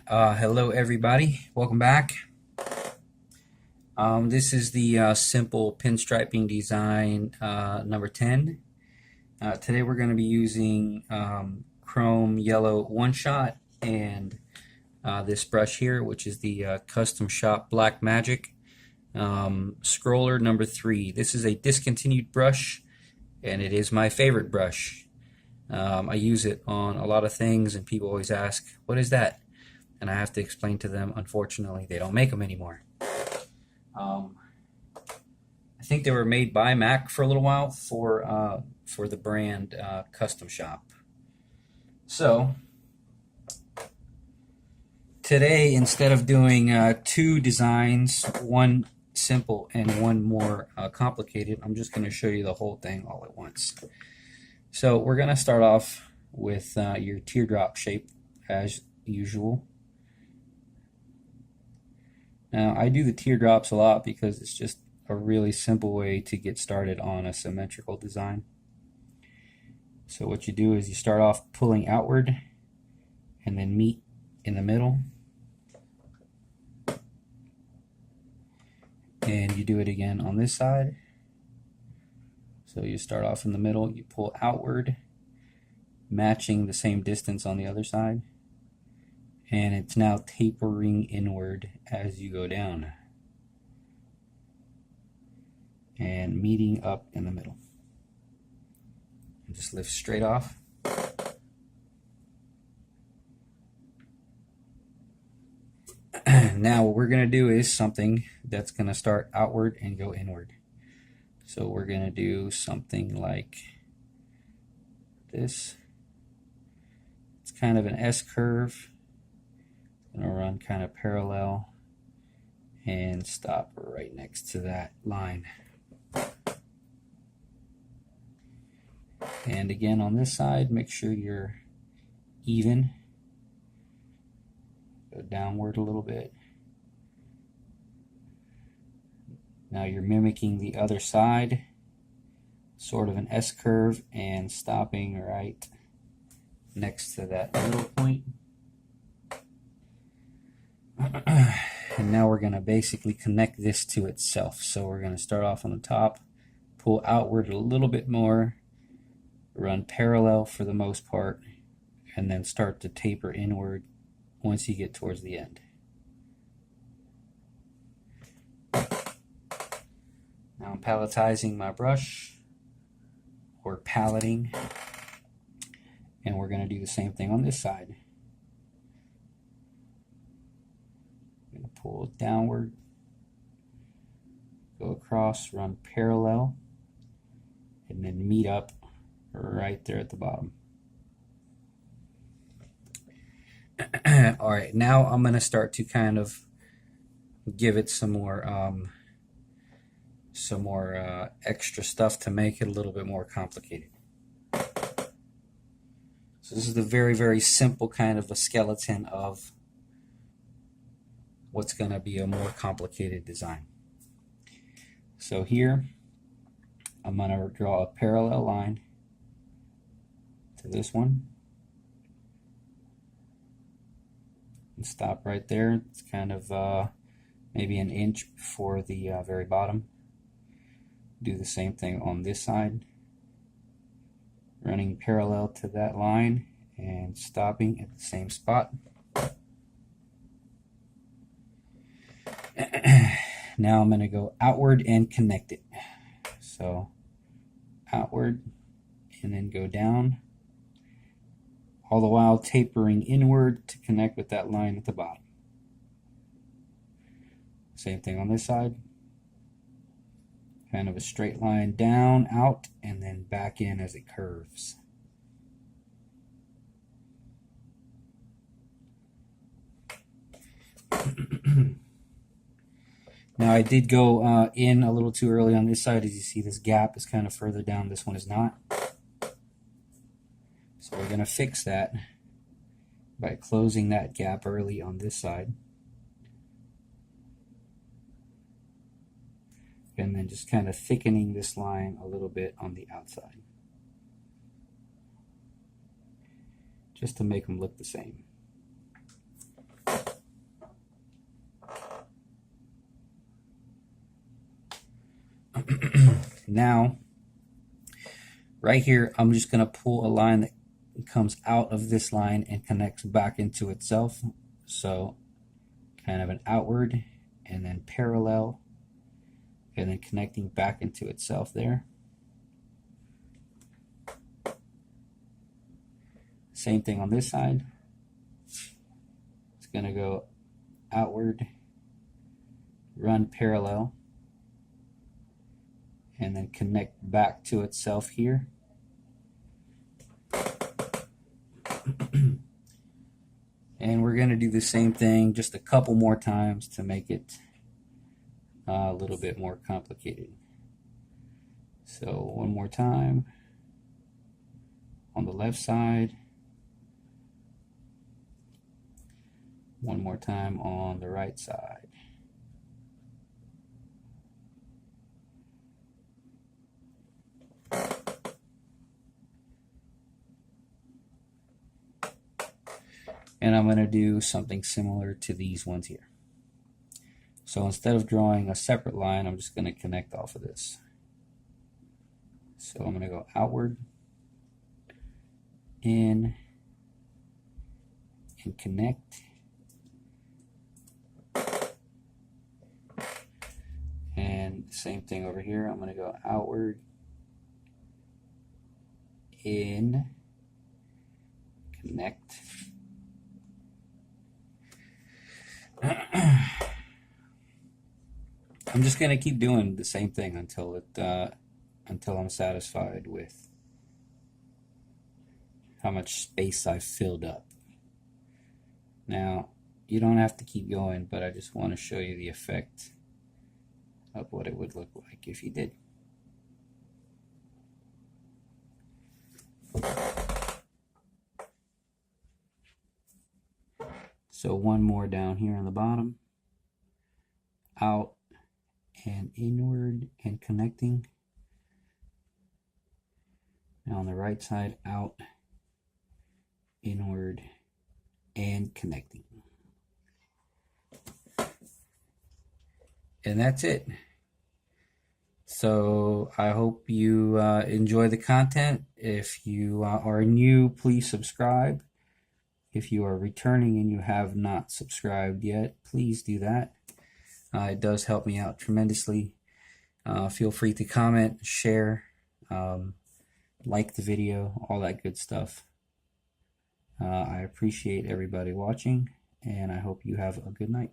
Hello everybody, welcome back. This is the simple pinstriping design number 10. Today we're going to be using chrome yellow one-shot and this brush here, which is the Custom Shop Black Magic scroller number 3. This is a discontinued brush and it is my favorite brush. I use it on a lot of things and people always ask, what is that? And I have to explain to them, unfortunately, they don't make them anymore. I think they were made by Mac for a little while for the brand Custom Shop. So today, instead of doing two designs, one simple and one more complicated, I'm just going to show you the whole thing all at once. So we're going to start off with your teardrop shape as usual. Now I do the teardrops a lot because it's just a really simple way to get started on a symmetrical design. So what you do is you start off pulling outward and then meet in the middle. And you do it again on this side. So you start off in the middle, you pull outward, matching the same distance on the other side. And it's now tapering inward as you go down and meeting up in the middle. And just lift straight off. Now what we're going to do is something that's going to start outward and go inward. So we're going to do something like this. It's kind of an S curve. Going to run kind of parallel and stop right next to that line. And again on this side, make sure you're even. Go downward a little bit. Now you're mimicking the other side, sort of an S curve, and stopping right next to that middle point. And now we're going to basically connect this to itself. So we're going to start off on the top, pull outward a little bit more, run parallel for the most part, and then start to taper inward once you get towards the end. Now I'm palletizing my brush, or paletting, and we're going to do the same thing on this side. I'm going to pull it downward, go across, run parallel, and then meet up right there at the bottom. Alright, now I'm going to start to kind of give it some more extra stuff to make it a little bit more complicated. So this is the very, very simple kind of a skeleton of what's going to be a more complicated design. So here, I'm going to draw a parallel line to this one. And stop right there. It's kind of maybe an inch before the very bottom. Do the same thing on this side. Running parallel to that line and stopping at the same spot. Now I'm going to go outward and connect it. So outward and then go down, all the while tapering inward to connect with that line at the bottom. Same thing on this side. Kind of a straight line down, out, and then back in as it curves. Now I did go in a little too early on this side. As you see, this gap is kind of further down. This one is not. So we're going to fix that by closing that gap early on this side. And then just kind of thickening this line a little bit on the outside, just to make them look the same. Now, right here, I'm just going to pull a line that comes out of this line and connects back into itself. So kind of an outward and then parallel and then connecting back into itself there. Same thing on this side. It's going to go outward, run parallel, and then connect back to itself here. And we're going to do the same thing just a couple more times to make it a little bit more complicated. So one more time on the left side, one more time on the right side. And I'm going to do something similar to these ones here. So instead of drawing a separate line, I'm just going to connect off of this. So I'm going to go outward, in, and connect. And same thing over here. I'm going to go outward, in, connect. I'm just going to keep doing the same thing until I'm satisfied with how much space I've filled up. Now, you don't have to keep going, but I just want to show you the effect of what it would look like if you did. So one more down here on the bottom, out and inward and connecting. Now on the right side, out, inward, and connecting. And that's it. So I hope you enjoy the content. If you are new, please subscribe. If you are returning and you have not subscribed yet, please do that. It does help me out tremendously. Feel free to comment, share, like the video, all that good stuff. I appreciate everybody watching, and I hope you have a good night.